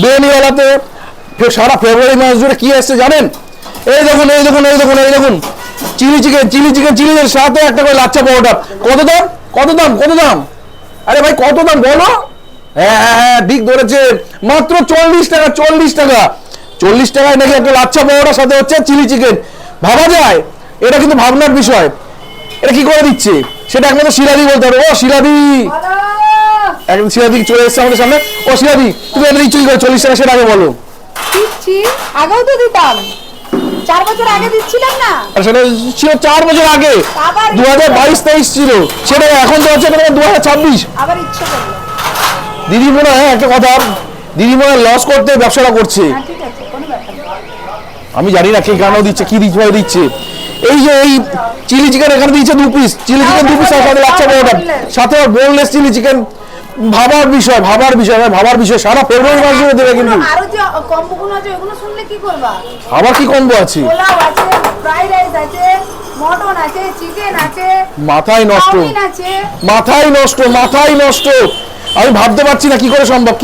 বেনিওয়ালাতে সারা ফেব্রুয়ারি মাস জুড়ে কি আসছে জানেন? এই দেখুন এই দেখুন এই দেখুন এই দেখুন চিলি চিকেন চিলির সাথে একটা করে লাচ্ছা পরোটা। কত দাম কত দাম কত দাম? আরে ভাই কত দাম বলো? হ্যাঁ হ্যাঁ হ্যাঁ ঠিক ধরেছে, মাত্র 40 টাকা। 40 টাকা, 40 টাকায় নাকি একটা লাচ্ছা পরোটার সাথে হচ্ছে চিলি চিকেন। ভাবা যায়? এটা কিন্তু ভাবনার বিষয়। এটা কি করে দিচ্ছে সেটা একমাত্র শিলাদি বলতে হবে। ও শিলাদি, একদম শিলাদি চলে এসছে আমাদের সামনে। ও শিলাদি, তুমি এটা দিচ্ছ কি করে 40 টাকা সেটা আগে বলো। দিচ্ছি, আগেও তো দিতাম, 4 বছর আগে দিচ্ছিলাম না? আর সেটা ছিল 4 বছর আগে, 2022-23 ছিল সেটা, এখন তো হচ্ছে 2026। আবার ইচ্ছে করলো। দিদি মনে হয় একটা কথা, দিদি মনে হয় লস করতে ব্যবসাটা করছে। হ্যাঁ ঠিক আছে, কোনো ব্যাপার না। আমি জানি না কে কেন দিচ্ছে, কি দিচ্ছে। এই যে এই চিলি চিকেন এখানে দিচ্ছে 2 পিস, চিলি চিকেন 2 পিস সাথে লাচ্ছা পরোটা, সাথে আর বোনলেস চিলি চিকেন। ভাবার বিষয় ভাবার বিষয় ভাবার বিষয়, সারা ফেব্রুয়ারি মাস জুড়ে দেবে। কিন্তু আরো যে কম্বোগুলো আছে ওগুলো শুনলে কি করবা? আবার কি কম্বো আছে? পোলাও আছে, ফ্রাইড রাইস আছে, মটন আছে, চিকেন আছে, মাথায় নষ্ট চাউমিন আছে। মাথায় নষ্ট মাথায় নষ্ট। আমি ভাবতে পারছি না কি করে সম্ভব।